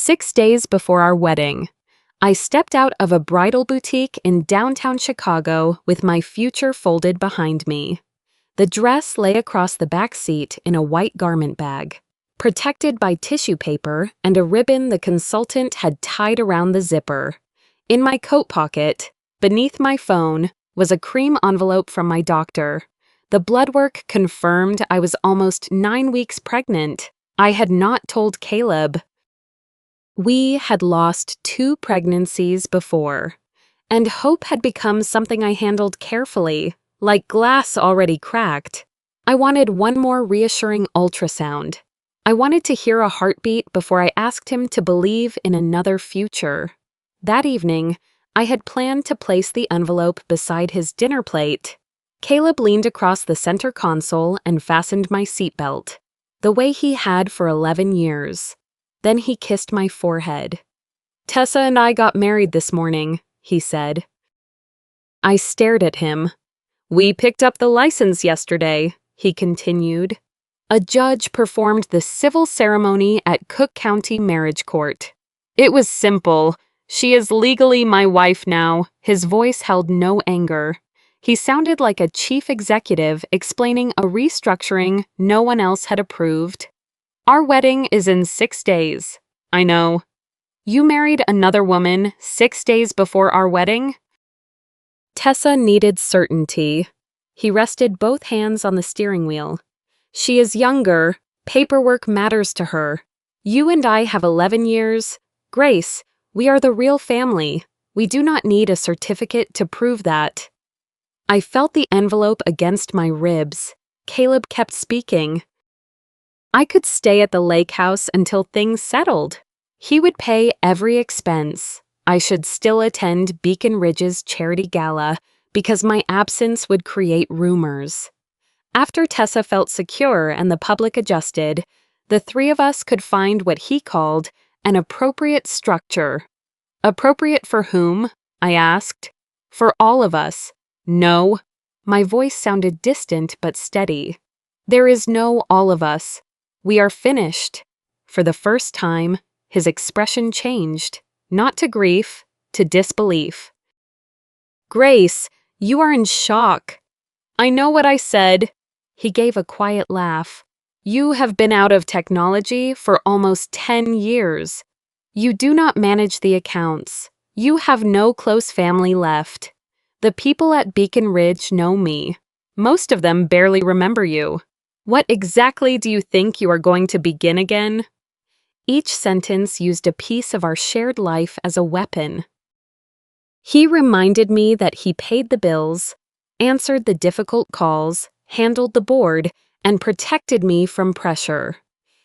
6 days before our wedding, I stepped out of a bridal boutique in downtown Chicago with my future folded behind me. The dress lay across the back seat in a white garment bag, protected by tissue paper and a ribbon the consultant had tied around the zipper. In my coat pocket, beneath my phone, was a cream envelope from my doctor. The blood work confirmed I was almost 9 weeks pregnant. I had not told Caleb. We had lost 2 pregnancies before, and hope had become something I handled carefully, like glass already cracked. I wanted one more reassuring ultrasound. I wanted to hear a heartbeat before I asked him to believe in another future. That evening, I had planned to place the envelope beside his dinner plate. Caleb leaned across the center console and fastened my seatbelt, the way he had for 11 years. Then he kissed my forehead. "Tessa and I got married this morning," he said. I stared at him. "We picked up the license yesterday," he continued. A judge performed the civil ceremony at Cook County Marriage Court. "It was simple. She is legally my wife now." His voice held no anger. He sounded like a chief executive explaining a restructuring no one else had approved. "Our wedding is in 6 days." "I know." "You married another woman 6 days before our wedding?" Tessa needed certainty. He rested both hands on the steering wheel. "She is younger. Paperwork matters to her. You and I have 11 years. Grace, we are the real family. We do not need a certificate to prove that." I felt the envelope against my ribs. Caleb kept speaking. I could stay at the lake house until things settled. He would pay every expense. I should still attend Beacon Ridge's charity gala because my absence would create rumors. After Tessa felt secure and the public adjusted, the 3 of us could find what he called an appropriate structure. "Appropriate for whom?" I asked. "For all of us." "No." My voice sounded distant but steady. "There is no all of us. We are finished." For the first time, his expression changed, not to grief, to disbelief. "Grace, you are in shock." "I know what I said." He gave a quiet laugh. "You have been out of technology for almost 10 years. You do not manage the accounts. You have no close family left. The people at Beacon Ridge know me. Most of them barely remember you. What exactly do you think you are going to begin again?" Each sentence used a piece of our shared life as a weapon. He reminded me that he paid the bills, answered the difficult calls, handled the board, and protected me from pressure.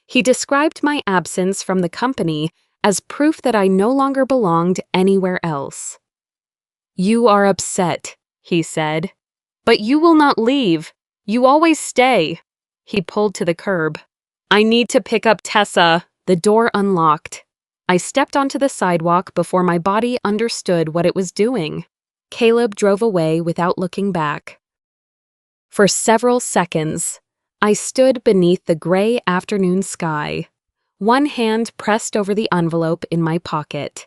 He described my absence from the company as proof that I no longer belonged anywhere else. "You are upset," he said. "But you will not leave. You always stay." He pulled to the curb. "I need to pick up Tessa." The door unlocked. I stepped onto the sidewalk before my body understood what it was doing. Caleb drove away without looking back. For several seconds, I stood beneath the gray afternoon sky, one hand pressed over the envelope in my pocket.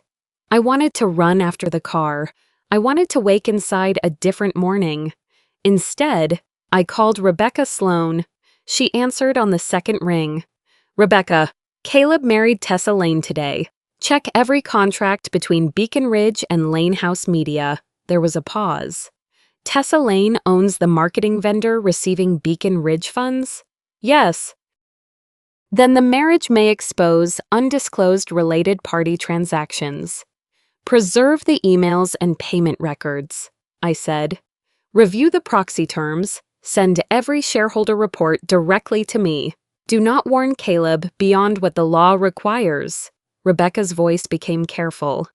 I wanted to run after the car. I wanted to wake inside a different morning. Instead, I called Rebecca Sloan. She answered on the second ring. "Rebecca, Caleb married Tessa Lane today. Check every contract between Beacon Ridge and Lane House Media." There was a pause. "Tessa Lane owns the marketing vendor receiving Beacon Ridge funds?" "Yes." "Then the marriage may expose undisclosed related party transactions. Preserve the emails and payment records," I said. "Review the proxy terms. Send every shareholder report directly to me. Do not warn Caleb beyond what the law requires." Rebecca's voice became careful.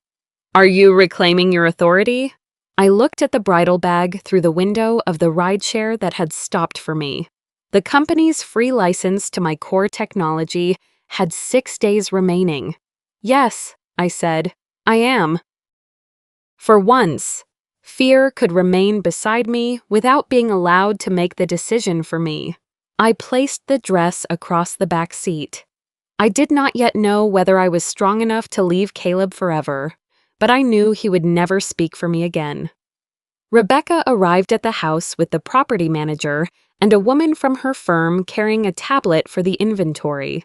"Are you reclaiming your authority?" I looked at the bridal bag through the window of the rideshare that had stopped for me. The company's free license to my core technology had 6 days remaining. "Yes," I said, "I am." For once, fear could remain beside me without being allowed to make the decision for me. I placed the dress across the back seat. I did not yet know whether I was strong enough to leave Caleb forever, but I knew he would never speak for me again. Rebecca arrived at the house with the property manager and a woman from her firm carrying a tablet for the inventory.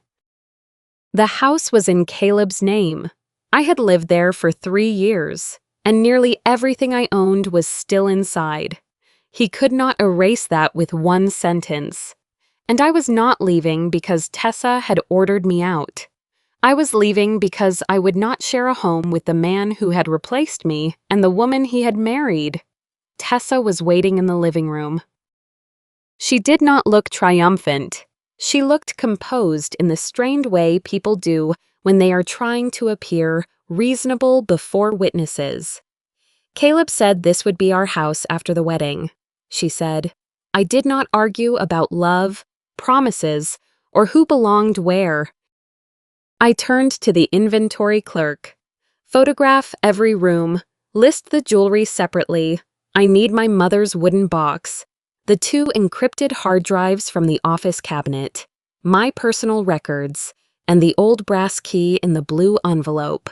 The house was in Caleb's name. I had lived there for 3 years, and nearly everything I owned was still inside. He could not erase that with one sentence. And I was not leaving because Tessa had ordered me out. I was leaving because I would not share a home with the man who had replaced me and the woman he had married. Tessa was waiting in the living room. She did not look triumphant. She looked composed in the strained way people do when they are trying to appear reasonable before witnesses. Caleb said this would be our house after the wedding. She said, I did not argue about love, promises, or who belonged where. I turned to the inventory clerk. Photograph every room, list the jewelry separately. I need my mother's wooden box, the 2 encrypted hard drives from the office cabinet, my personal records, and the old brass key in the blue envelope.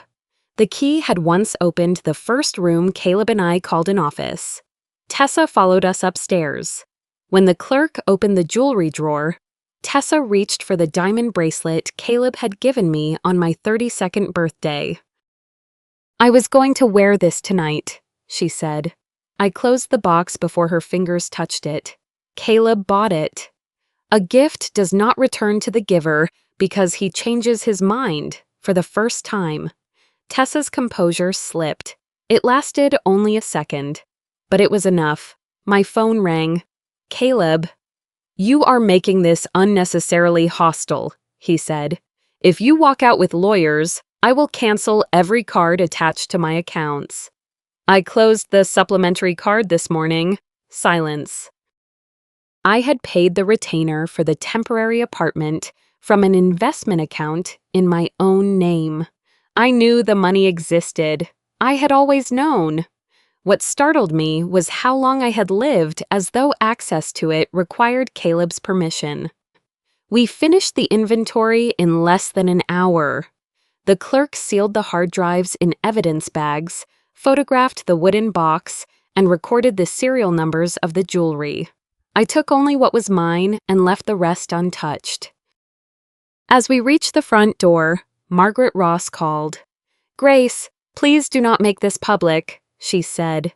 The key had once opened the first room Caleb and I called an office. Tessa followed us upstairs. When the clerk opened the jewelry drawer, Tessa reached for the diamond bracelet Caleb had given me on my 32nd birthday. I was going to wear this tonight, she said. I closed the box before her fingers touched it. Caleb bought it. A gift does not return to the giver because he changes his mind for the first time. Tessa's composure slipped. It lasted only a second, but it was enough. My phone rang. Caleb, you are making this unnecessarily hostile, he said. If you walk out with lawyers, I will cancel every card attached to my accounts. I closed the supplementary card this morning. Silence. I had paid the retainer for the temporary apartment from an investment account in my own name. I knew the money existed. I had always known. What startled me was how long I had lived as though access to it required Caleb's permission. We finished the inventory in less than an hour. The clerk sealed the hard drives in evidence bags, photographed the wooden box, and recorded the serial numbers of the jewelry. I took only what was mine and left the rest untouched. As we reached the front door, Margaret Ross called. Grace, please do not make this public, she said.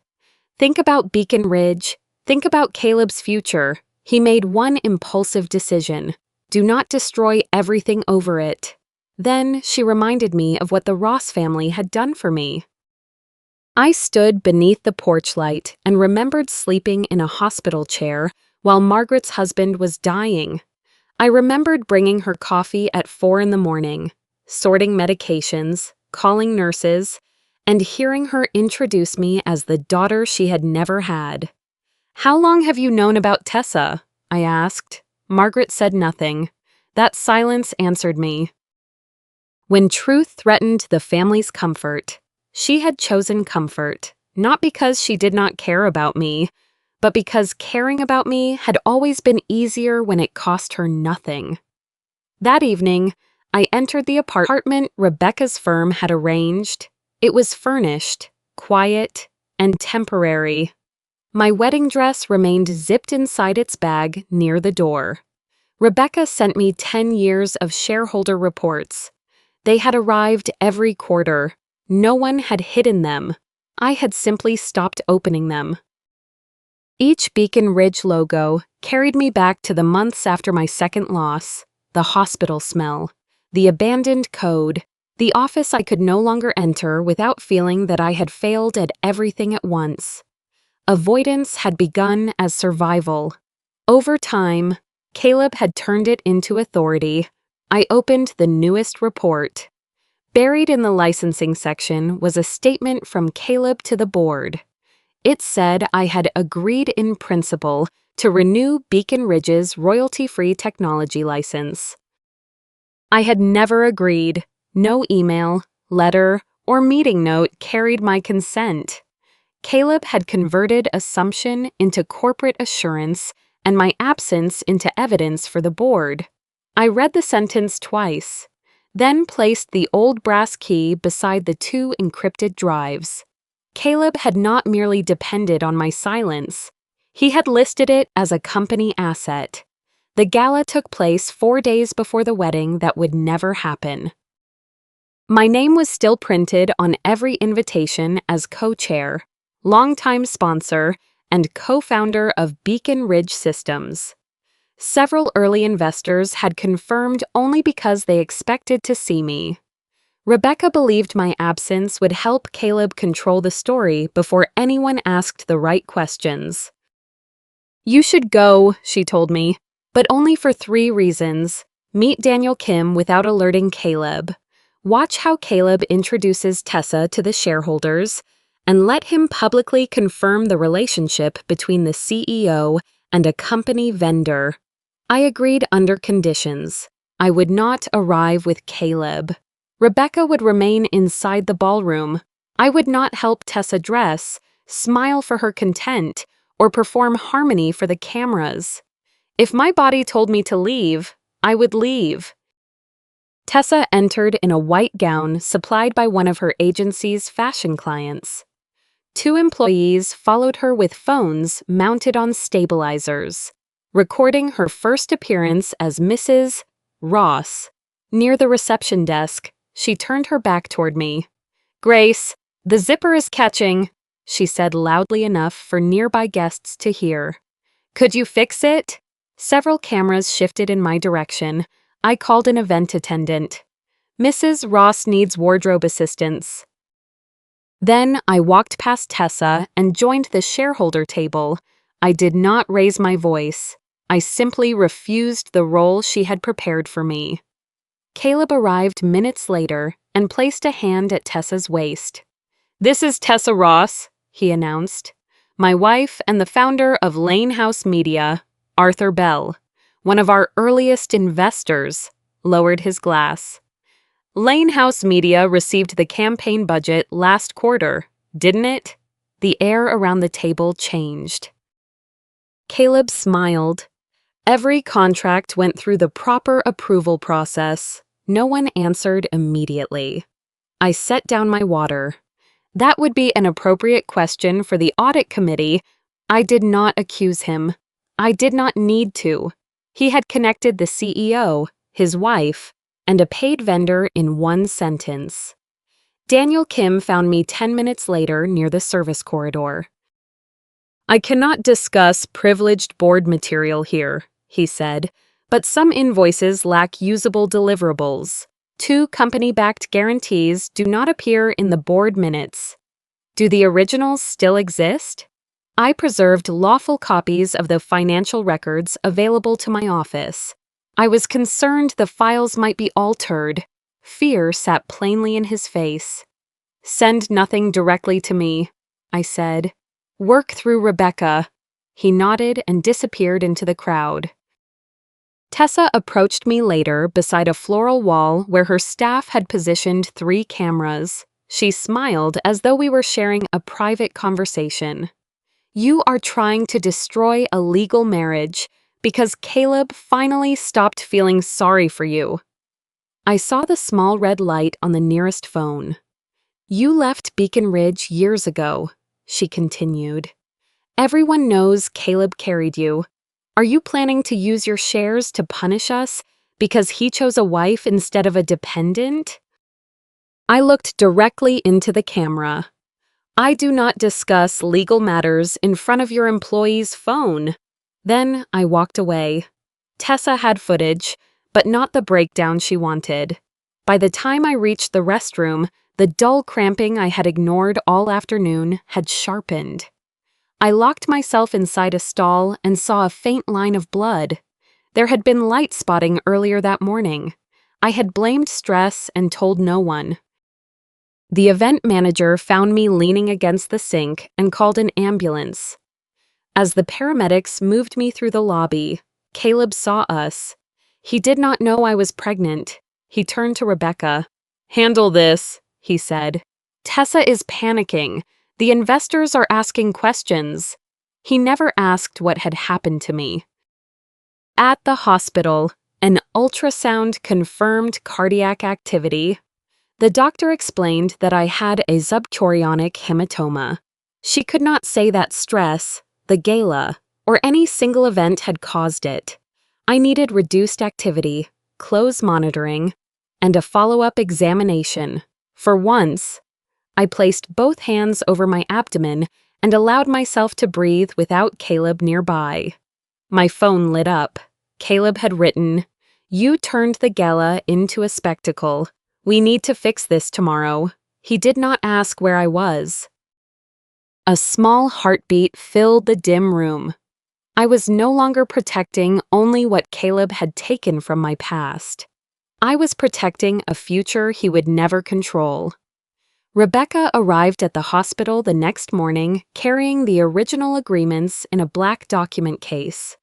Think about Beacon Ridge. Think about Caleb's future. He made one impulsive decision. Do not destroy everything over it. Then she reminded me of what the Ross family had done for me. I stood beneath the porch light and remembered sleeping in a hospital chair while Margaret's husband was dying. I remembered bringing her coffee at 4 a.m, sorting medications, calling nurses, and hearing her introduce me as the daughter she had never had. How long have you known about Tessa? I asked. Margaret said nothing. That silence answered me. When truth threatened the family's comfort, she had chosen comfort, not because she did not care about me, but because caring about me had always been easier when it cost her nothing. That evening, I entered the apartment Rebecca's firm had arranged. It was furnished, quiet, and temporary. My wedding dress remained zipped inside its bag near the door. Rebecca sent me 10 years of shareholder reports. They had arrived every quarter. No one had hidden them. I had simply stopped opening them. Each Beacon Ridge logo carried me back to the months after my second loss, the hospital smell, the abandoned code, the office I could no longer enter without feeling that I had failed at everything at once. Avoidance had begun as survival. Over time, Caleb had turned it into authority. I opened the newest report. Buried in the licensing section was a statement from Caleb to the board. It said I had agreed in principle to renew Beacon Ridge's royalty-free technology license. I had never agreed. No email, letter, or meeting note carried my consent. Caleb had converted assumption into corporate assurance and my absence into evidence for the board. I read the sentence twice. then placed the old brass key beside the two encrypted drives. Caleb had not merely depended on my silence. He had listed it as a company asset. The gala took place 4 days before the wedding that would never happen. My name was still printed on every invitation as co-chair, longtime sponsor, and co-founder of Beacon Ridge Systems. Several early investors had confirmed only because they expected to see me. Rebecca believed my absence would help Caleb control the story before anyone asked the right questions. "You should go," she told me, "but only for 3 reasons. Meet Daniel Kim without alerting Caleb. Watch how Caleb introduces Tessa to the shareholders, and let him publicly confirm the relationship between the CEO and a company vendor." I agreed under conditions. I would not arrive with Caleb. Rebecca would remain inside the ballroom. I would not help Tessa dress, smile for her content, or perform harmony for the cameras. If my body told me to leave, I would leave. Tessa entered in a white gown supplied by one of her agency's fashion clients. 2 employees followed her with phones mounted on stabilizers, recording her first appearance as Mrs. Ross. Near the reception desk, she turned her back toward me. "Grace, the zipper is catching," she said loudly enough for nearby guests to hear. "Could you fix it?" Several cameras shifted in my direction. I called an event attendant. "Mrs. Ross needs wardrobe assistance." Then I walked past Tessa and joined the shareholder table. I did not raise my voice. I simply refused the role she had prepared for me. Caleb arrived minutes later and placed a hand at Tessa's waist. "This is Tessa Ross," he announced. "My wife and the founder of Lane House Media, Arthur Bell, one of our earliest investors," lowered his glass. "Lane House Media received the campaign budget last quarter, didn't it?" The air around the table changed. Caleb smiled. Every contract went through the proper approval process. No one answered immediately. I set down my water. That would be an appropriate question for the audit committee. I did not accuse him. I did not need to. He had connected the CEO, his wife, and a paid vendor in one sentence. Daniel Kim found me 10 minutes later near the service corridor. "I cannot discuss privileged board material here," he said, "but some invoices lack usable deliverables. 2 company-backed guarantees do not appear in the board minutes. Do the originals still exist?" I preserved lawful copies of the financial records available to my office. I was concerned the files might be altered. Fear sat plainly in his face. "Send nothing directly to me," I said. "Work through Rebecca." He nodded and disappeared into the crowd. Tessa approached me later beside a floral wall where her staff had positioned 3 cameras. She smiled as though we were sharing a private conversation. "You are trying to destroy a legal marriage because Caleb finally stopped feeling sorry for you." I saw the small red light on the nearest phone. "You left Beacon Ridge years ago," she continued. "Everyone knows Caleb carried you. Are you planning to use your shares to punish us because he chose a wife instead of a dependent?" I looked directly into the camera. "I do not discuss legal matters in front of your employee's phone." Then I walked away. Tessa had footage, but not the breakdown she wanted. By the time I reached the restroom, the dull cramping I had ignored all afternoon had sharpened. I locked myself inside a stall and saw a faint line of blood. There had been light spotting earlier that morning. I had blamed stress and told no one. The event manager found me leaning against the sink and called an ambulance. As the paramedics moved me through the lobby, Caleb saw us. He did not know I was pregnant. He turned to Rebecca. "Handle this," he said. "Tessa is panicking. The investors are asking questions." He never asked what had happened to me. At the hospital, An ultrasound confirmed cardiac activity. The doctor explained that I had a subchorionic hematoma. She could not say that stress, the gala, or any single event had caused it. I needed reduced activity, close monitoring, and a follow-up examination. For once, I placed both hands over my abdomen and allowed myself to breathe without Caleb nearby. My phone lit up. Caleb had written, "You turned the gala into a spectacle. We need to fix this tomorrow." He did not ask where I was. A small heartbeat filled the dim room. I was no longer protecting only what Caleb had taken from my past. I was protecting a future he would never control. Rebecca arrived at the hospital the next morning carrying the original agreements in a black document case.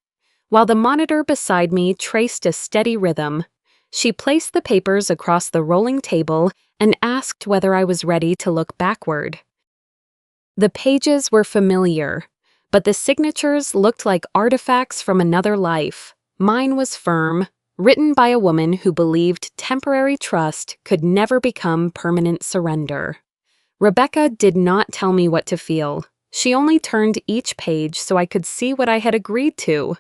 While the monitor beside me traced a steady rhythm, she placed the papers across the rolling table and asked whether I was ready to look backward. The pages were familiar, but the signatures looked like artifacts from another life. Mine was firm, written by a woman who believed temporary trust could never become permanent surrender. Rebecca did not tell me what to feel. She only turned each page so I could see what I had agreed to.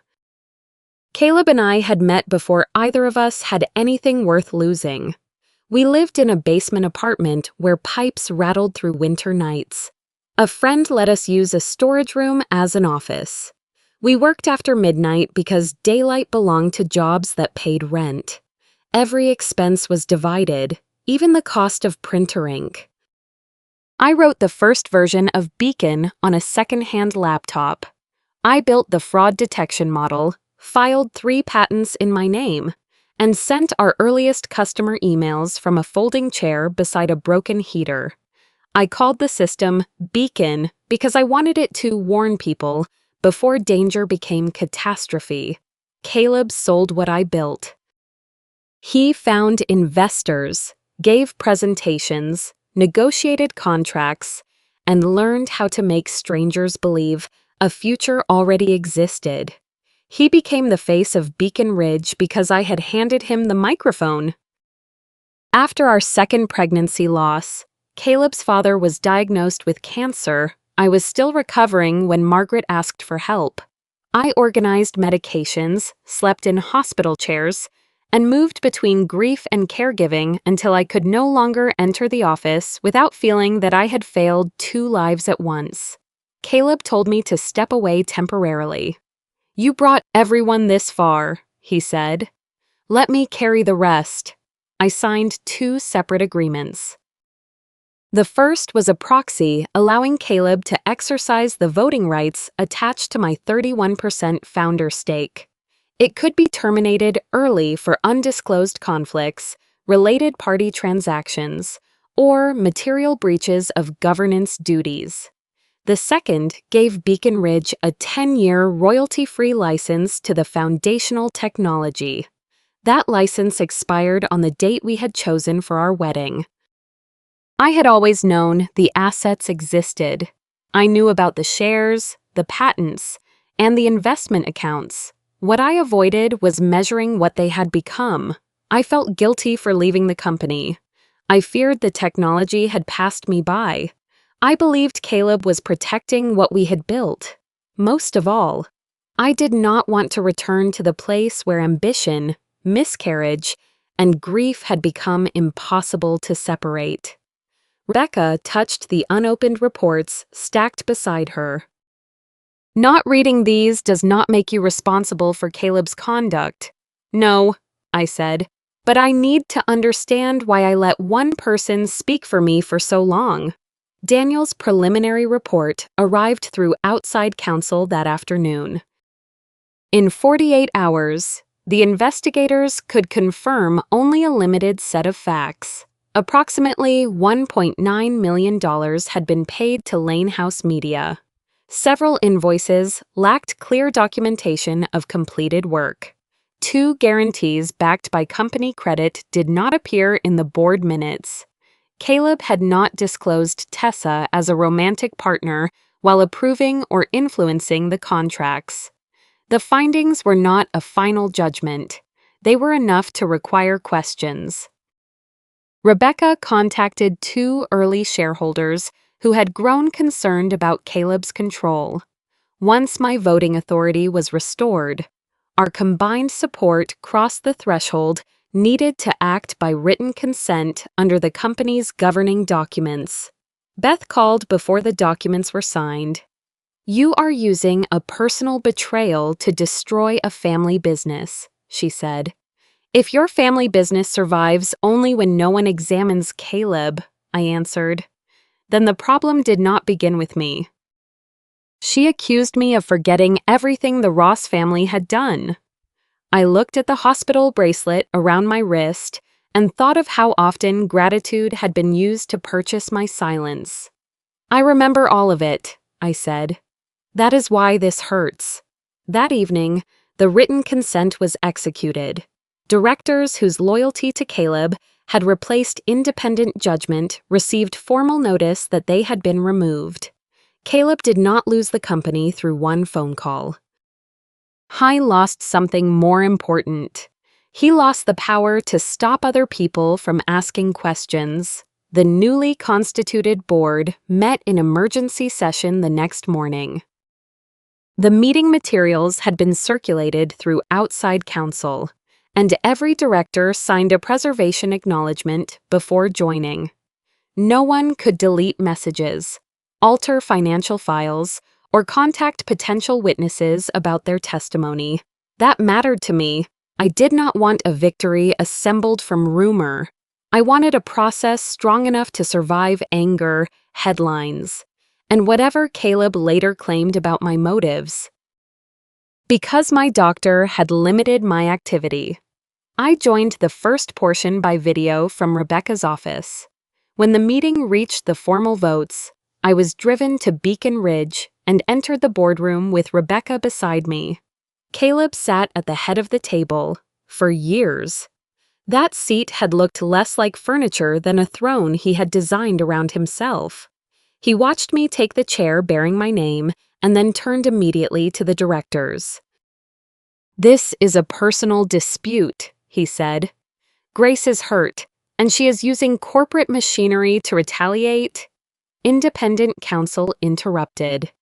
Caleb and I had met before either of us had anything worth losing. We lived in a basement apartment where pipes rattled through winter nights. A friend let us use a storage room as an office. We worked after midnight because daylight belonged to jobs that paid rent. Every expense was divided, even the cost of printer ink. I wrote the first version of Beacon on a second-hand laptop. I built the fraud detection model, filed 3 patents in my name, and sent our earliest customer emails from a folding chair beside a broken heater. I called the system Beacon because I wanted it to warn people before danger became catastrophe. Caleb sold what I built. He found investors, gave presentations, negotiated contracts, and learned how to make strangers believe a future already existed. He became the face of Beacon Ridge because I had handed him the microphone. After our second pregnancy loss, Caleb's father was diagnosed with cancer. I was still recovering when Margaret asked for help. I organized medications, slept in hospital chairs, and moved between grief and caregiving until I could no longer enter the office without feeling that I had failed 2 lives at once. Caleb told me to step away temporarily. "You brought everyone this far," he said. "Let me carry the rest." I signed 2 separate agreements. The first was a proxy allowing Caleb to exercise the voting rights attached to my 31% founder stake. It could be terminated early for undisclosed conflicts, related party transactions, or material breaches of governance duties. The second gave Beacon Ridge a 10-year royalty-free license to the foundational technology. That license expired on the date we had chosen for our wedding. I had always known the assets existed. I knew about the shares, the patents, and the investment accounts. What I avoided was measuring what they had become. I felt guilty for leaving the company. I feared the technology had passed me by. I believed Caleb was protecting what we had built. Most of all, I did not want to return to the place where ambition, miscarriage, and grief had become impossible to separate. Rebecca touched the unopened reports stacked beside her. "Not reading these does not make you responsible for Caleb's conduct." "No," I said, "but I need to understand why I let one person speak for me for so long." Daniel's preliminary report arrived through outside counsel that afternoon. In 48 hours, the investigators could confirm only a limited set of facts. Approximately $1.9 million had been paid to Lane House Media. Several invoices lacked clear documentation of completed work. 2 guarantees backed by company credit did not appear in the board minutes. Caleb had not disclosed Tessa as a romantic partner while approving or influencing the contracts. The findings were not a final judgment. They were enough to require questions. Rebecca contacted 2 early shareholders who had grown concerned about Caleb's control. Once my voting authority was restored, our combined support crossed the threshold needed to act by written consent under the company's governing documents. Beth called before the documents were signed. "You are using a personal betrayal to destroy a family business," she said. "If your family business survives only when no one examines Caleb," I answered, "then the problem did not begin with me." She accused me of forgetting everything the Ross family had done. I looked at the hospital bracelet around my wrist and thought of how often gratitude had been used to purchase my silence. "I remember all of it," I said. "That is why this hurts." That evening, the written consent was executed. Directors whose loyalty to Caleb had replaced independent judgment received formal notice that they had been removed. Caleb did not lose the company through one phone call. He lost something more important. He lost the power to stop other people from asking questions. The newly constituted board met in emergency session the next morning. The meeting materials had been circulated through outside counsel, and every director signed a preservation acknowledgement before joining. No one could delete messages, alter financial files, or contact potential witnesses about their testimony. That mattered to me. I did not want a victory assembled from rumor. I wanted a process strong enough to survive anger, headlines, and whatever Caleb later claimed about my motives. Because my doctor had limited my activity, I joined the first portion by video from Rebecca's office. When the meeting reached the formal votes, I was driven to Beacon Ridge and entered the boardroom with Rebecca beside me. Caleb sat at the head of the table for years. That seat had looked less like furniture than a throne he had designed around himself. He watched me take the chair bearing my name and then turned immediately to the directors. "This is a personal dispute," he said. "Grace is hurt, and she is using corporate machinery to retaliate." Independent counsel interrupted.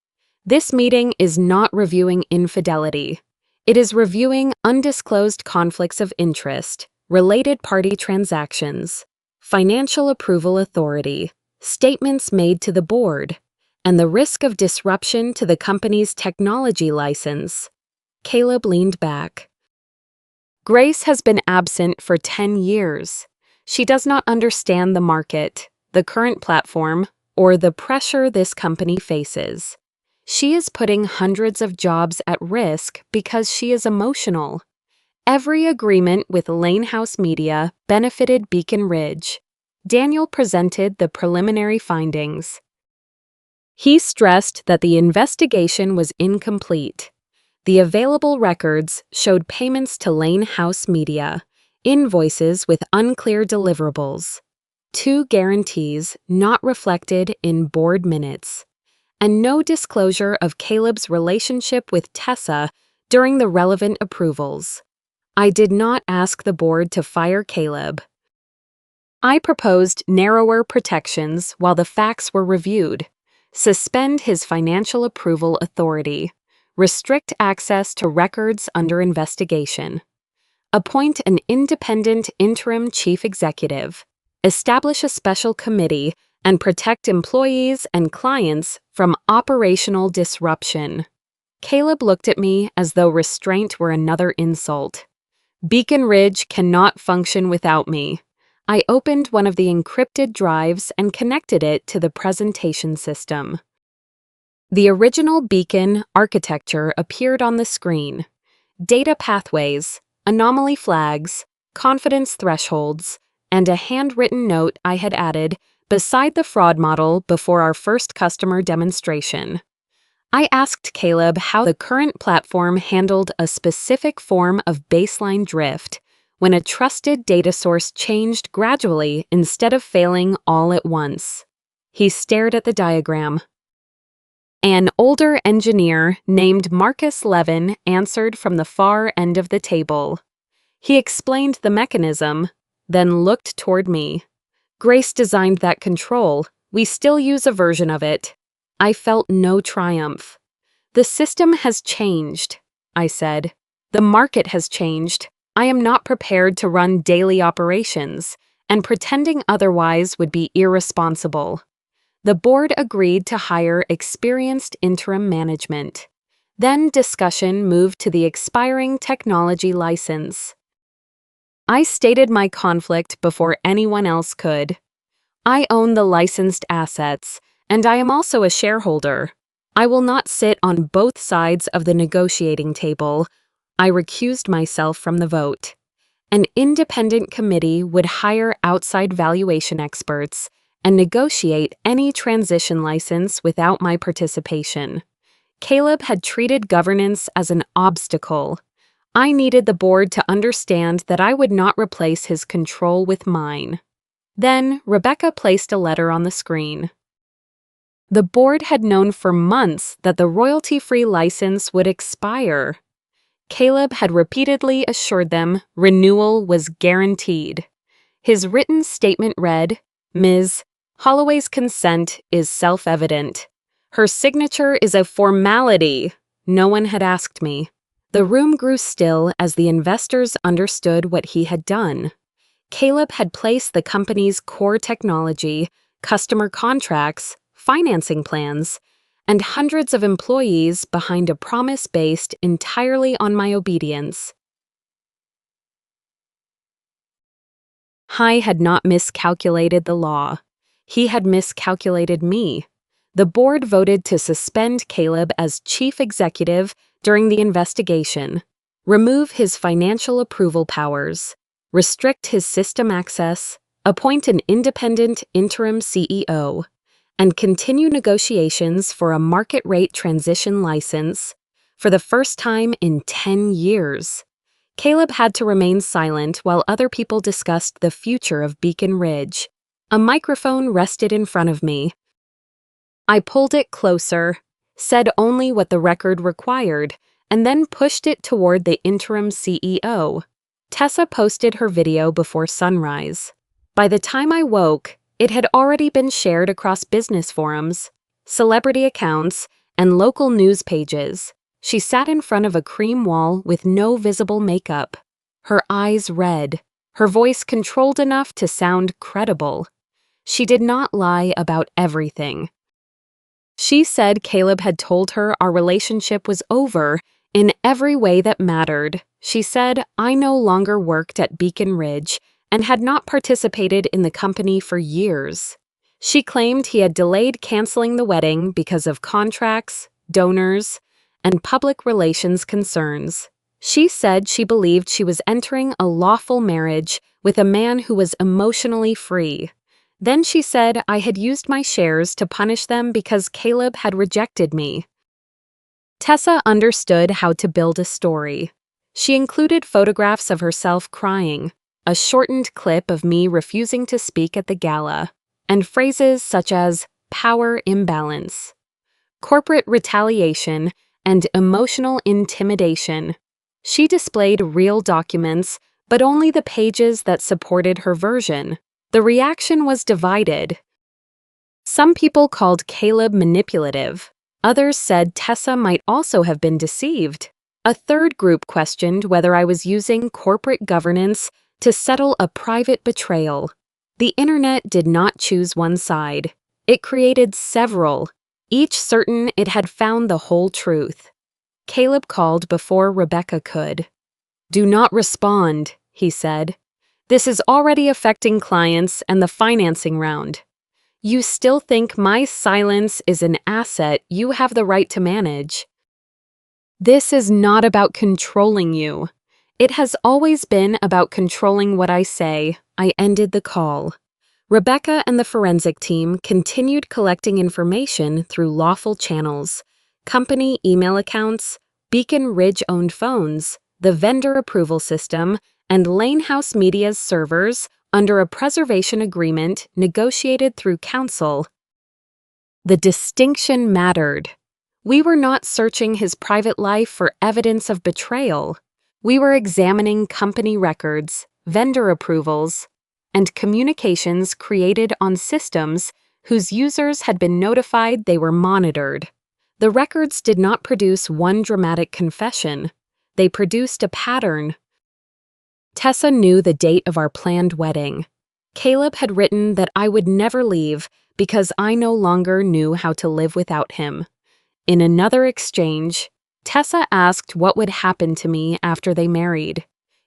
"This meeting is not reviewing infidelity. It is reviewing undisclosed conflicts of interest, related party transactions, financial approval authority, statements made to the board, and the risk of disruption to the company's technology license." Caleb leaned back. "Grace has been absent for 10 years. She does not understand the market, the current platform, or the pressure this company faces. She is putting hundreds of jobs at risk because she is emotional. Every agreement with Lane House Media benefited Beacon Ridge." Daniel presented the preliminary findings. He stressed that the investigation was incomplete. The available records showed payments to Lane House Media, invoices with unclear deliverables, 2 guarantees not reflected in board minutes, and no disclosure of Caleb's relationship with Tessa during the relevant approvals. I did not ask the board to fire Caleb. I proposed narrower protections while the facts were reviewed. Suspend his financial approval authority. Restrict access to records under investigation. Appoint an independent interim chief executive. Establish a special committee and protect employees and clients from operational disruption. Caleb looked at me as though restraint were another insult. "Beacon Ridge cannot function without me." I opened one of the encrypted drives and connected it to the presentation system. The original Beacon architecture appeared on the screen. Data pathways, anomaly flags, confidence thresholds, and a handwritten note I had added beside the fraud model before our first customer demonstration. I asked Caleb how the current platform handled a specific form of baseline drift when a trusted data source changed gradually instead of failing all at once. He stared at the diagram. An older engineer named Marcus Levin answered from the far end of the table. He explained the mechanism, then looked toward me. Grace designed that control. We still use a version of it. I felt no triumph. The system has changed, I said. The market has changed. I am not prepared to run daily operations, and pretending otherwise would be irresponsible. The board agreed to hire experienced interim management. Then discussion moved to the expiring technology license. I stated my conflict before anyone else could. I own the licensed assets, and I am also a shareholder. I will not sit on both sides of the negotiating table. I recused myself from the vote. An independent committee would hire outside valuation experts and negotiate any transition license without my participation. Caleb had treated governance as an obstacle. I needed the board to understand that I would not replace his control with mine. Then, Rebecca placed a letter on the screen. The board had known for months that the royalty-free license would expire. Caleb had repeatedly assured them renewal was guaranteed. His written statement read, Ms. Holloway's consent is self-evident. Her signature is a formality. No one had asked me. The room grew still as the investors understood what he had done. Caleb had placed the company's core technology, customer contracts, financing plans, and hundreds of employees behind a promise based entirely on my obedience. I had not miscalculated the law. He had miscalculated me. The board voted to suspend Caleb as chief executive during the investigation, remove his financial approval powers, restrict his system access, appoint an independent interim CEO, and continue negotiations for a market-rate transition license for the first time in 10 years. Caleb had to remain silent while other people discussed the future of Beacon Ridge. A microphone rested in front of me. I pulled it closer, said only what the record required, and then pushed it toward the interim CEO. Tessa posted her video before sunrise. By the time I woke, it had already been shared across business forums, celebrity accounts, and local news pages. She sat in front of a cream wall with no visible makeup. Her eyes red, her voice controlled enough to sound credible. She did not lie about everything. She said Caleb had told her our relationship was over in every way that mattered. She said I no longer worked at Beacon Ridge and had not participated in the company for years. She claimed he had delayed canceling the wedding because of contracts, donors, and public relations concerns. She said she believed she was entering a lawful marriage with a man who was emotionally free. Then she said I had used my shares to punish them because Caleb had rejected me. Tessa understood how to build a story. She included photographs of herself crying, a shortened clip of me refusing to speak at the gala, and phrases such as power imbalance, corporate retaliation, and emotional intimidation. She displayed real documents, but only the pages that supported her version. The reaction was divided. Some people called Caleb manipulative. Others said Tessa might also have been deceived. A third group questioned whether I was using corporate governance to settle a private betrayal. The internet did not choose one side. It created several, each certain it had found the whole truth. Caleb called before Rebecca could. "Do not respond," he said. "This is already affecting clients and the financing round. You still think my silence is an asset you have the right to manage. This is not about controlling you. It has always been about controlling what I say." I ended the call. Rebecca and the forensic team continued collecting information through lawful channels, company email accounts, Beacon Ridge-owned phones, the vendor approval system, and Lane House Media's servers under a preservation agreement negotiated through counsel. The distinction mattered. We were not searching his private life for evidence of betrayal. We were examining company records, vendor approvals, and communications created on systems whose users had been notified they were monitored. The records did not produce one dramatic confession. They produced a pattern. Tessa knew the date of our planned wedding. Caleb had written that I would never leave because I no longer knew how to live without him. In another exchange, Tessa asked what would happen to me after they married.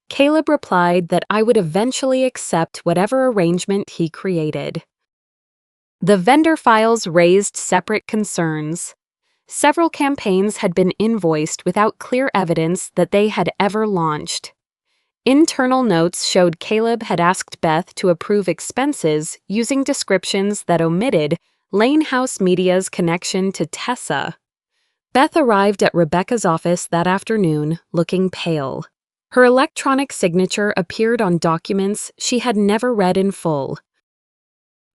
Caleb replied that I would eventually accept whatever arrangement he created. The vendor files raised separate concerns. Several campaigns had been invoiced without clear evidence that they had ever launched. Internal notes showed Caleb had asked Beth to approve expenses using descriptions that omitted Lane House Media's connection to Tessa. Beth arrived at Rebecca's office that afternoon, looking pale. Her electronic signature appeared on documents she had never read in full.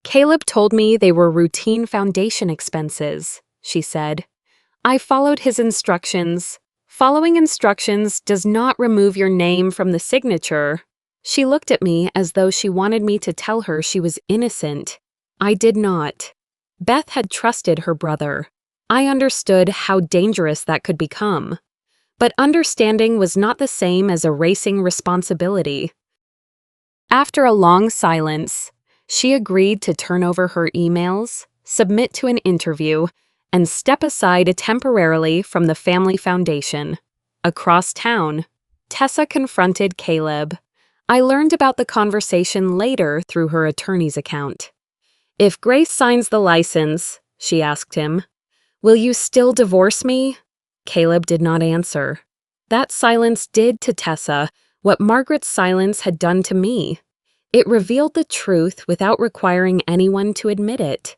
Caleb told me they were routine foundation expenses, she said. I followed his instructions. Following instructions does not remove your name from the signature. She looked at me as though she wanted me to tell her she was innocent. I did not. Beth had trusted her brother. I understood how dangerous that could become. But understanding was not the same as erasing responsibility. After a long silence, she agreed to turn over her emails, submit to an interview, and step aside temporarily from the family foundation. Across town, Tessa confronted Caleb. I learned about the conversation later through her attorney's account. If Grace signs the license, she asked him, will you still divorce me? Caleb did not answer. That silence did to Tessa what Margaret's silence had done to me. It revealed the truth without requiring anyone to admit it.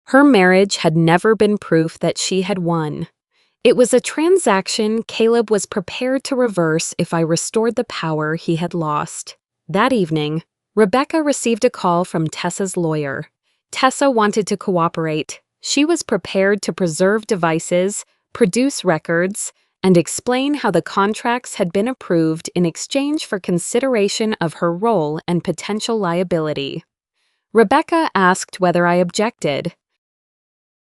Her marriage had never been proof that she had won. It was a transaction Caleb was prepared to reverse if I restored the power he had lost. That evening, Rebecca received a call from Tessa's lawyer. Tessa wanted to cooperate. She was prepared to preserve devices, produce records, and explain how the contracts had been approved in exchange for consideration of her role and potential liability. Rebecca asked whether I objected.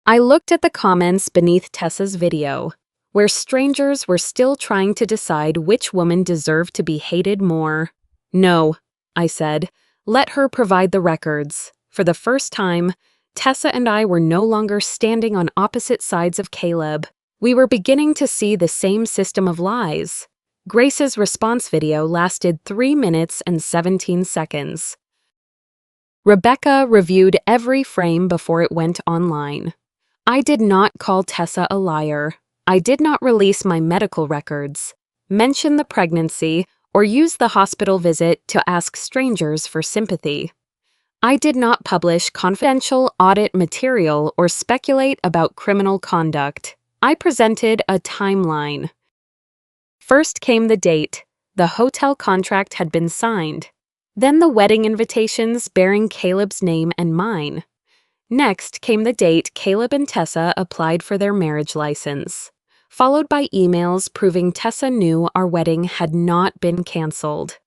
I looked at the comments beneath Tessa's video, where strangers were still trying to decide which woman deserved to be hated more. No, I said, let her provide the records. For the first time, Tessa and I were no longer standing on opposite sides of Caleb. We were beginning to see the same system of lies. Grace's response video lasted 3 minutes and 17 seconds. Rebecca reviewed every frame before it went online. I did not call Tessa a liar. I did not release my medical records, mention the pregnancy, or use the hospital visit to ask strangers for sympathy. I did not publish confidential audit material or speculate about criminal conduct. I presented a timeline. First came the date. The hotel contract had been signed. Then the wedding invitations bearing Caleb's name and mine. Next came the date Caleb and Tessa applied for their marriage license, followed by emails proving Tessa knew our wedding had not been canceled.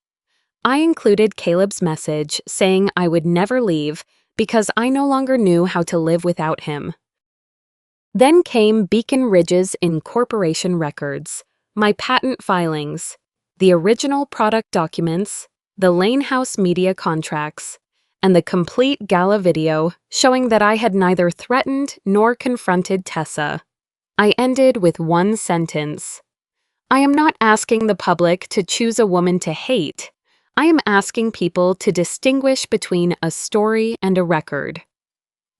I included Caleb's message saying I would never leave because I no longer knew how to live without him. Then came Beacon Ridge's incorporation records, my patent filings, the original product documents, the Lane House Media contracts, and the complete gala video showing that I had neither threatened nor confronted Tessa. I ended with one sentence. I am not asking the public to choose a woman to hate. I am asking people to distinguish between a story and a record.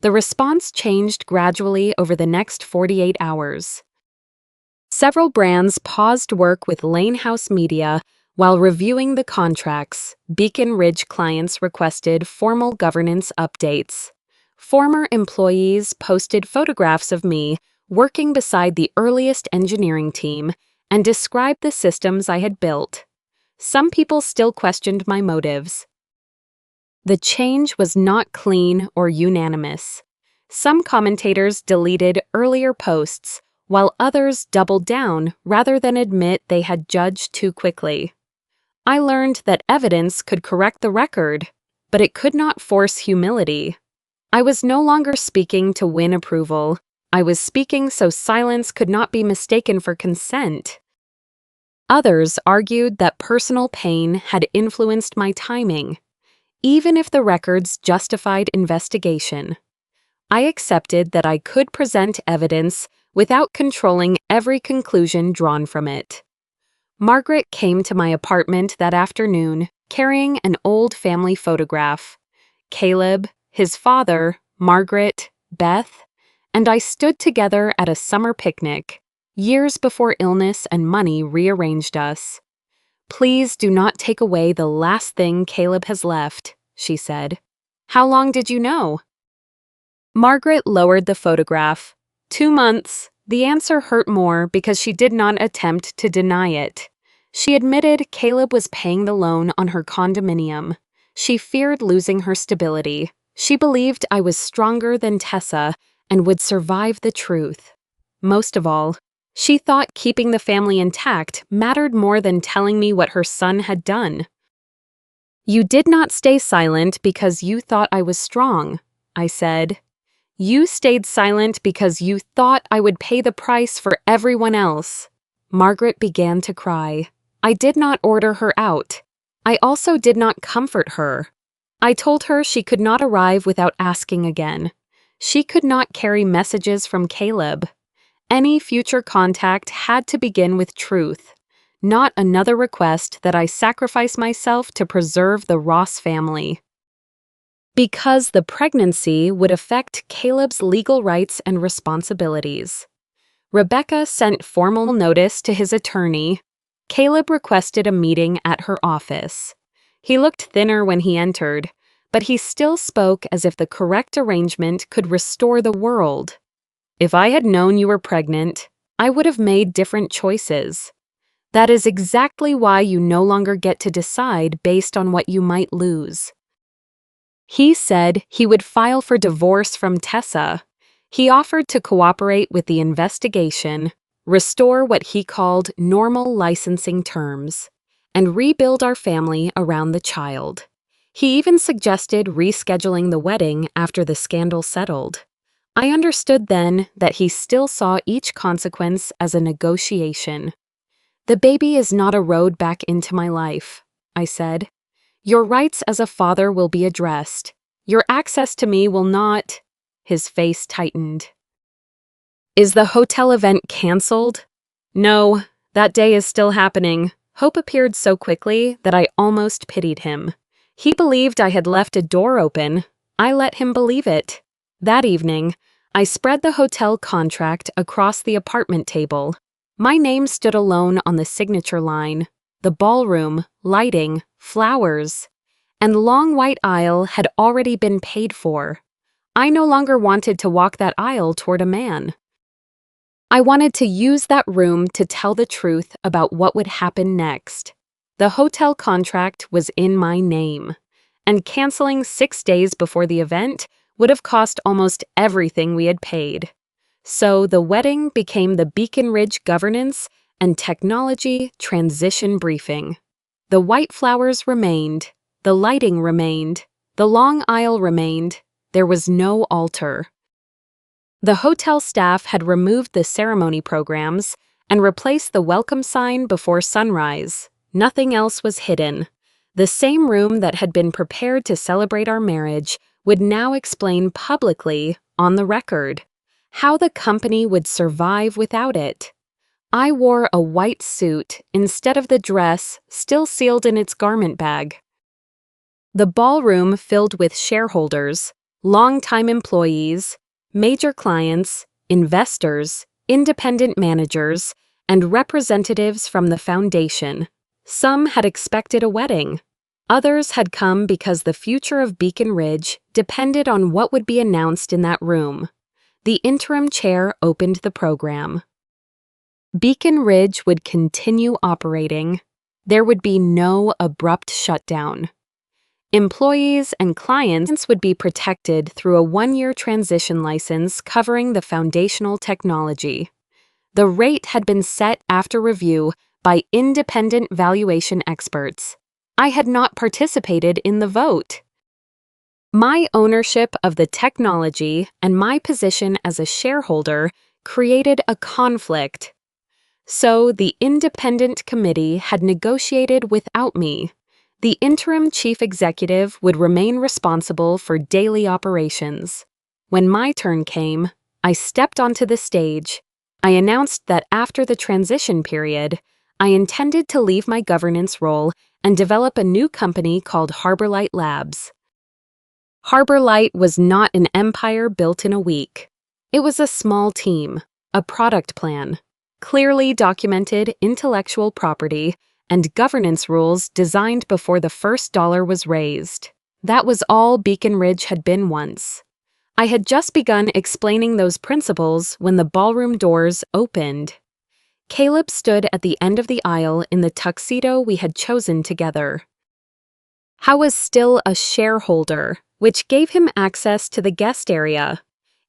The response changed gradually over the next 48 hours. Several brands paused work with Lane House Media while reviewing the contracts. Beacon Ridge clients requested formal governance updates. Former employees posted photographs of me working beside the earliest engineering team and described the systems I had built. Some people still questioned my motives. The change was not clean or unanimous. Some commentators deleted earlier posts while others doubled down rather than admit they had judged too quickly. I learned that evidence could correct the record, but it could not force humility. I was no longer speaking to win approval. I was speaking so silence could not be mistaken for consent. Others argued that personal pain had influenced my timing, even if the records justified investigation. I accepted that I could present evidence without controlling every conclusion drawn from it. Margaret came to my apartment that afternoon, carrying an old family photograph. Caleb, his father, Margaret, Beth, and I stood together at a summer picnic, years before illness and money rearranged us. "Please do not take away the last thing Caleb has left," she said. "How long did you know?" Margaret lowered the photograph. 2 months. The answer hurt more because she did not attempt to deny it. She admitted Caleb was paying the loan on her condominium. She feared losing her stability. She believed I was stronger than Tessa and would survive the truth. Most of all, she thought keeping the family intact mattered more than telling me what her son had done. "You did not stay silent because you thought I was strong," I said. "You stayed silent because you thought I would pay the price for everyone else." Margaret began to cry. I did not order her out. I also did not comfort her. I told her she could not arrive without asking again. She could not carry messages from Caleb. Any future contact had to begin with truth, not another request that I sacrifice myself to preserve the Ross family. Because the pregnancy would affect Caleb's legal rights and responsibilities. Rebecca sent formal notice to his attorney. Caleb requested a meeting at her office. He looked thinner when he entered, but he still spoke as if the correct arrangement could restore the world. "If I had known you were pregnant, I would have made different choices. That is exactly why you no longer get to decide based on what you might lose." He said he would file for divorce from Tessa. He offered to cooperate with the investigation, restore what he called normal licensing terms, and rebuild our family around the child. He even suggested rescheduling the wedding after the scandal settled. I understood then that he still saw each consequence as a negotiation. "The baby is not a road back into my life," I said. "Your rights as a father will be addressed. Your access to me will not." His face tightened. "Is the hotel event canceled?" "No, that day is still happening." Hope appeared so quickly that I almost pitied him. He believed I had left a door open. I let him believe it. That evening, I spread the hotel contract across the apartment table. My name stood alone on the signature line. The ballroom, lighting, flowers, and long white aisle had already been paid for. I no longer wanted to walk that aisle toward a man. I wanted to use that room to tell the truth about what would happen next. The hotel contract was in my name, and canceling 6 days before the event would have cost almost everything we had paid. So the wedding became the Beacon Ridge Governance and Technology Transition Briefing. The white flowers remained, the lighting remained, the long aisle remained. There was no altar. The hotel staff had removed the ceremony programs and replaced the welcome sign before sunrise. Nothing else was hidden. The same room that had been prepared to celebrate our marriage would now explain publicly, on the record, how the company would survive without it. I wore a white suit instead of the dress still sealed in its garment bag. The ballroom filled with shareholders, longtime employees, major clients, investors, independent managers, and representatives from the foundation. Some had expected a wedding. Others had come because the future of Beacon Ridge depended on what would be announced in that room. The interim chair opened the program. Beacon Ridge would continue operating. There would be no abrupt shutdown. Employees and clients would be protected through a 1-year transition license covering the foundational technology. The rate had been set after review by independent valuation experts. I had not participated in the vote. My ownership of the technology and my position as a shareholder created a conflict. So the independent committee had negotiated without me. The interim chief executive would remain responsible for daily operations. When my turn came, I stepped onto the stage. I announced that after the transition period, I intended to leave my governance role and develop a new company called Harborlight Labs. Harborlight was not an empire built in a week. It was a small team, a product plan, clearly documented intellectual property, and governance rules designed before the first dollar was raised. That was all Beacon Ridge had been once. I had just begun explaining those principles when the ballroom doors opened. Caleb stood at the end of the aisle in the tuxedo we had chosen together. I was still a shareholder, which gave him access to the guest area.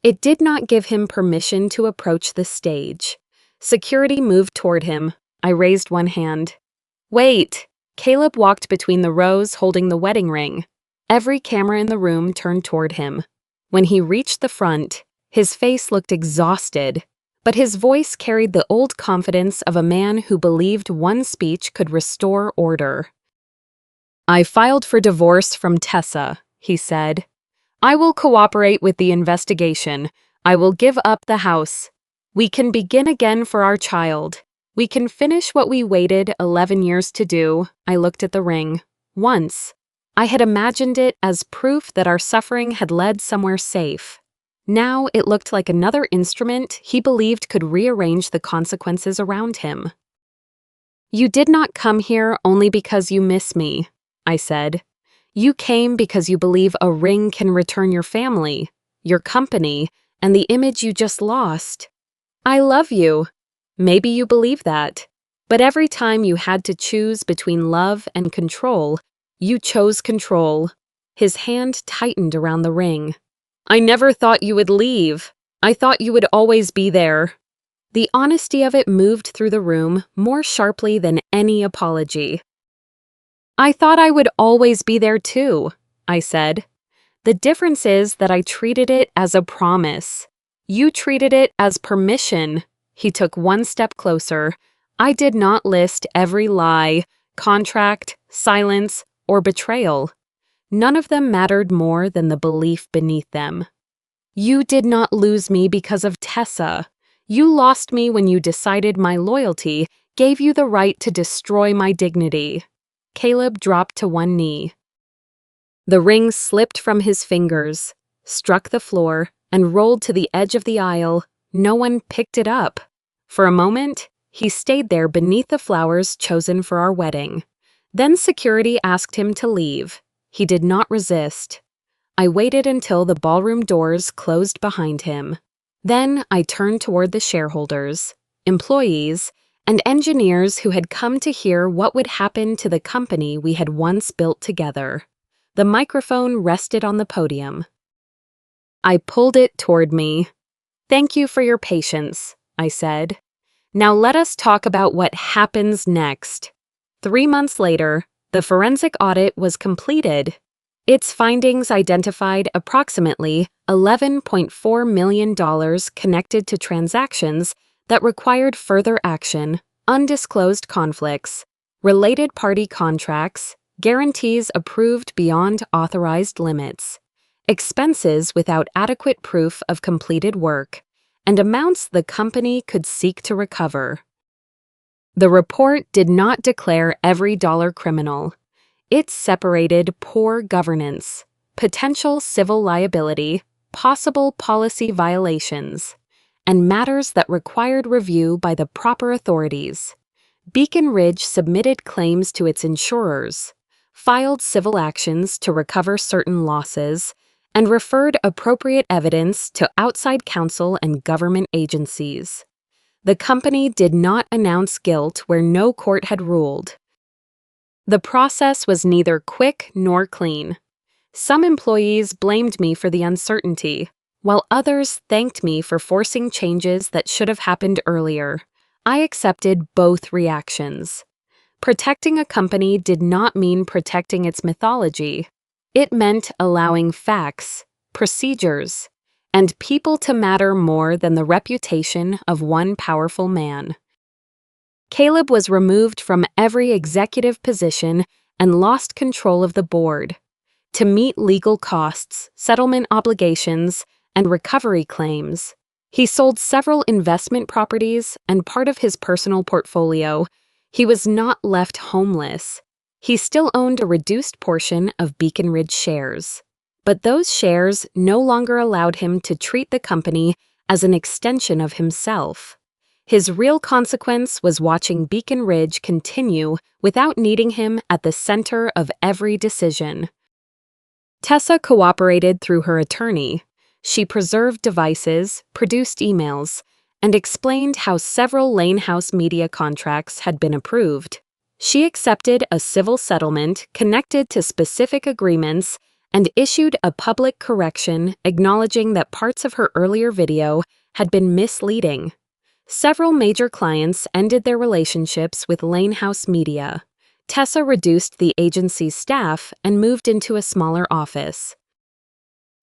It did not give him permission to approach the stage. Security moved toward him. I raised one hand. Wait! Caleb walked between the rows holding the wedding ring. Every camera in the room turned toward him. When he reached the front, his face looked exhausted, but his voice carried the old confidence of a man who believed one speech could restore order. I filed for divorce from Tessa, he said. I will cooperate with the investigation. I will give up the house. We can begin again for our child. We can finish what we waited 11 years to do. I looked at the ring. Once, I had imagined it as proof that our suffering had led somewhere safe. Now it looked like another instrument he believed could rearrange the consequences around him. You did not come here only because you miss me, I said. You came because you believe a ring can return your family, your company, and the image you just lost. I love you. Maybe you believe that. But every time you had to choose between love and control, you chose control. His hand tightened around the ring. I never thought you would leave. I thought you would always be there. The honesty of it moved through the room more sharply than any apology. I thought I would always be there too, I said. The difference is that I treated it as a promise. You treated it as permission. He took one step closer. I did not list every lie, contract, silence, or betrayal. None of them mattered more than the belief beneath them. You did not lose me because of Tessa. You lost me when you decided my loyalty gave you the right to destroy my dignity. Caleb dropped to one knee. The ring slipped from his fingers, struck the floor, and rolled to the edge of the aisle. No one picked it up. For a moment, he stayed there beneath the flowers chosen for our wedding. Then security asked him to leave. He did not resist. I waited until the ballroom doors closed behind him. Then I turned toward the shareholders, employees, and engineers who had come to hear what would happen to the company we had once built together. The microphone rested on the podium. I pulled it toward me. Thank you for your patience, I said. Now let us talk about what happens next. 3 months later, the forensic audit was completed. Its findings identified approximately $11.4 million connected to transactions that required further action, undisclosed conflicts, related party contracts, guarantees approved beyond authorized limits, expenses without adequate proof of completed work, and amounts the company could seek to recover. The report did not declare every dollar criminal. It separated poor governance, potential civil liability, possible policy violations, and matters that required review by the proper authorities. Beacon Ridge submitted claims to its insurers, filed civil actions to recover certain losses, and referred appropriate evidence to outside counsel and government agencies. The company did not announce guilt where no court had ruled. The process was neither quick nor clean. Some employees blamed me for the uncertainty, while others thanked me for forcing changes that should have happened earlier. I accepted both reactions. Protecting a company did not mean protecting its mythology. It meant allowing facts, procedures, and people to matter more than the reputation of one powerful man. Caleb was removed from every executive position and lost control of the board. To meet legal costs, settlement obligations, and recovery claims, he sold several investment properties and part of his personal portfolio. He was not left homeless. He still owned a reduced portion of Beacon Ridge shares. But those shares no longer allowed him to treat the company as an extension of himself. His real consequence was watching Beacon Ridge continue without needing him at the center of every decision. Tessa cooperated through her attorney. She preserved devices, produced emails, and explained how several Lane House media contracts had been approved. She accepted a civil settlement connected to specific agreements and issued a public correction acknowledging that parts of her earlier video had been misleading. Several major clients ended their relationships with Lane House Media. Tessa reduced the agency's staff and moved into a smaller office.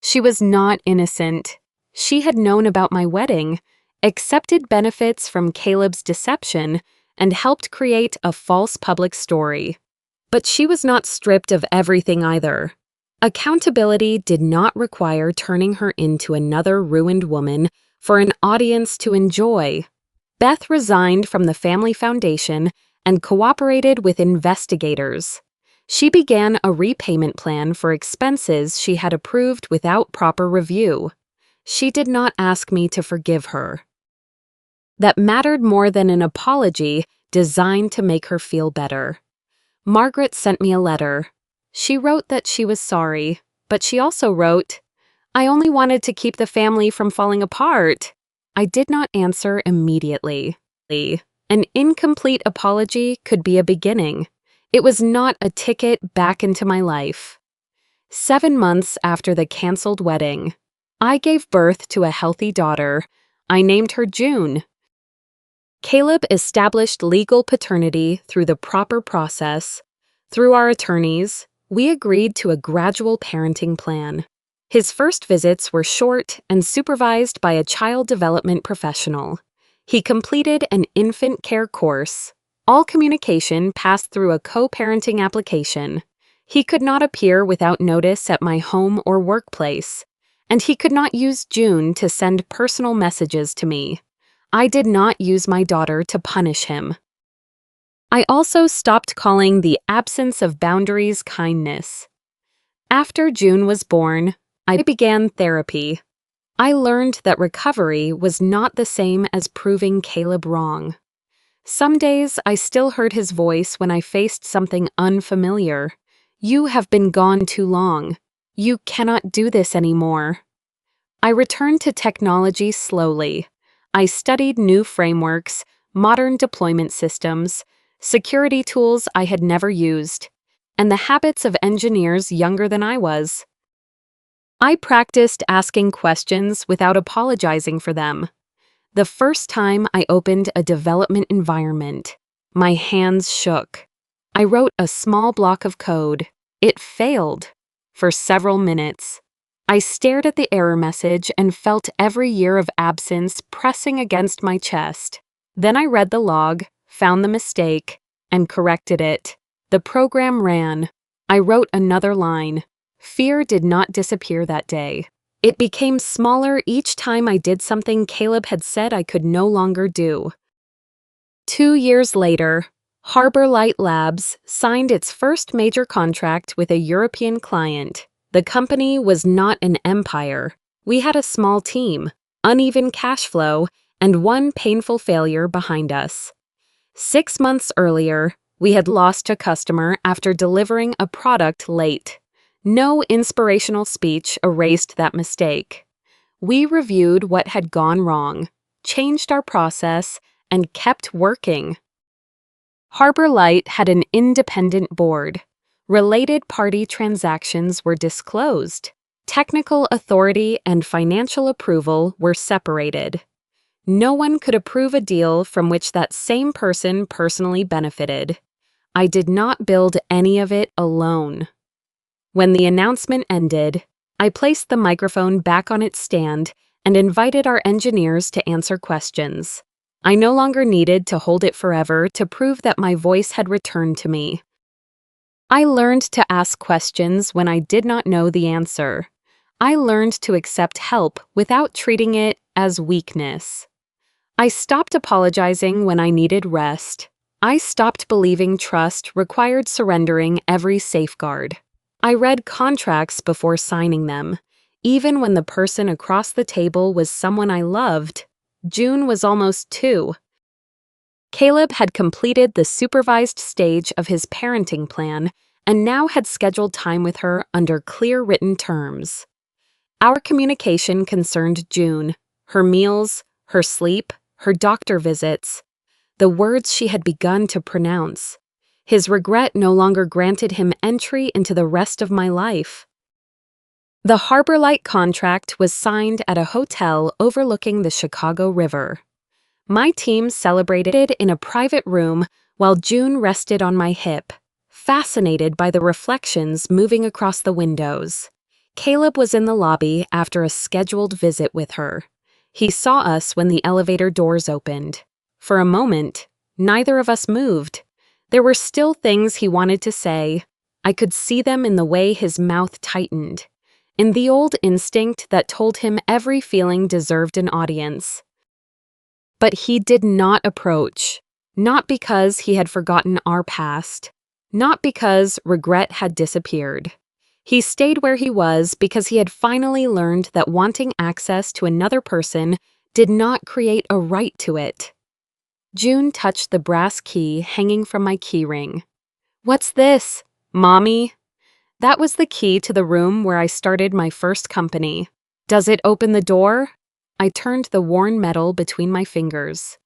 She was not innocent. She had known about my wedding, accepted benefits from Caleb's deception, and helped create a false public story. But she was not stripped of everything either. Accountability did not require turning her into another ruined woman for an audience to enjoy. Beth resigned from the family foundation and cooperated with investigators. She began a repayment plan for expenses she had approved without proper review. She did not ask me to forgive her. That mattered more than an apology designed to make her feel better. Margaret sent me a letter. She wrote that she was sorry, but she also wrote, "I only wanted to keep the family from falling apart." I did not answer immediately. An incomplete apology could be a beginning. It was not a ticket back into my life. 7 months after the canceled wedding, I gave birth to a healthy daughter. I named her June. Caleb established legal paternity through the proper process. Through our attorneys, we agreed to a gradual parenting plan. His first visits were short and supervised by a child development professional. He completed an infant care course. All communication passed through a co-parenting application. He could not appear without notice at my home or workplace, and he could not use June to send personal messages to me. I did not use my daughter to punish him. I also stopped calling the absence of boundaries kindness. After June was born, I began therapy. I learned that recovery was not the same as proving Caleb wrong. Some days I still heard his voice when I faced something unfamiliar. "You have been gone too long. You cannot do this anymore." I returned to technology slowly. I studied new frameworks, modern deployment systems, security tools I had never used, and the habits of engineers younger than I was. I practiced asking questions without apologizing for them. The first time I opened a development environment, my hands shook. I wrote a small block of code. It failed. For several minutes, I stared at the error message and felt every year of absence pressing against my chest. Then I read the log, found the mistake, and corrected it. The program ran. I wrote another line. Fear did not disappear that day. It became smaller each time I did something Caleb had said I could no longer do. 2 years later, Harbor Light Labs signed its first major contract with a European client. The company was not an empire. We had a small team, uneven cash flow, and one painful failure behind us. 6 months earlier, we had lost a customer after delivering a product late. No inspirational speech erased that mistake. We reviewed what had gone wrong, changed our process, and kept working. Harbor Light had an independent board. Related party transactions were disclosed. Technical authority and financial approval were separated. No one could approve a deal from which that same person personally benefited. I did not build any of it alone. When the announcement ended, I placed the microphone back on its stand and invited our engineers to answer questions. I no longer needed to hold it forever to prove that my voice had returned to me. I learned to ask questions when I did not know the answer. I learned to accept help without treating it as weakness. I stopped apologizing when I needed rest. I stopped believing trust required surrendering every safeguard. I read contracts before signing them. Even when the person across the table was someone I loved, June was almost 2. Caleb had completed the supervised stage of his parenting plan and now had scheduled time with her under clear written terms. Our communication concerned June, her meals, her sleep, her doctor visits, the words she had begun to pronounce. His regret no longer granted him entry into the rest of my life. The Harbor Light contract was signed at a hotel overlooking the Chicago River. My team celebrated in a private room while June rested on my hip, fascinated by the reflections moving across the windows. Caleb was in the lobby after a scheduled visit with her. He saw us when the elevator doors opened. For a moment, neither of us moved. There were still things he wanted to say. I could see them in the way his mouth tightened, in the old instinct that told him every feeling deserved an audience. But he did not approach, not because he had forgotten our past, not because regret had disappeared. He stayed where he was because he had finally learned that wanting access to another person did not create a right to it. June touched the brass key hanging from my keyring. "What's this, Mommy?" That was the key to the room where I started my first company. "Does it open the door?" I turned the worn metal between my fingers.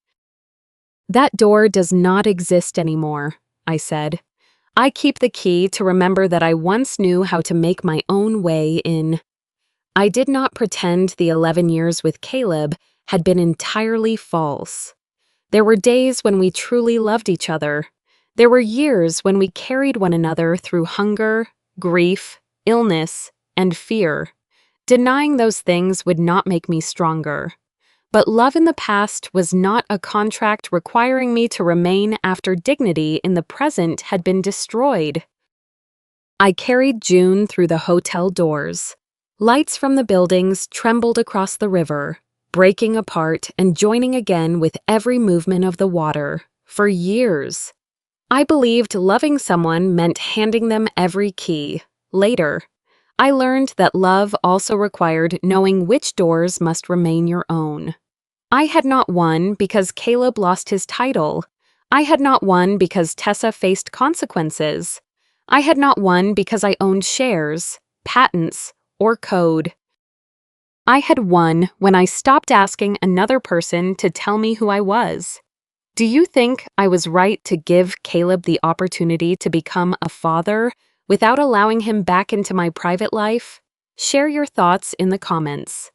"That door does not exist anymore," I said. "I keep the key to remember that I once knew how to make my own way in." I did not pretend the 11 years with Caleb had been entirely false. There were days when we truly loved each other. There were years when we carried one another through hunger, grief, illness, and fear. Denying those things would not make me stronger. But love in the past was not a contract requiring me to remain after dignity in the present had been destroyed. I carried June through the hotel doors. Lights from the buildings trembled across the river, breaking apart and joining again with every movement of the water. For years, I believed loving someone meant handing them every key. Later, I learned that love also required knowing which doors must remain your own. I had not won because Caleb lost his title. I had not won because Tessa faced consequences. I had not won because I owned shares, patents, or code. I had won when I stopped asking another person to tell me who I was. Do you think I was right to give Caleb the opportunity to become a father without allowing him back into my private life? Share your thoughts in the comments.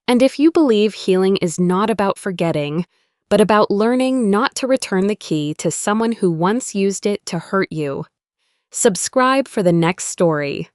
And if you believe healing is not about forgetting, but about learning not to return the key to someone who once used it to hurt you, subscribe for the next story.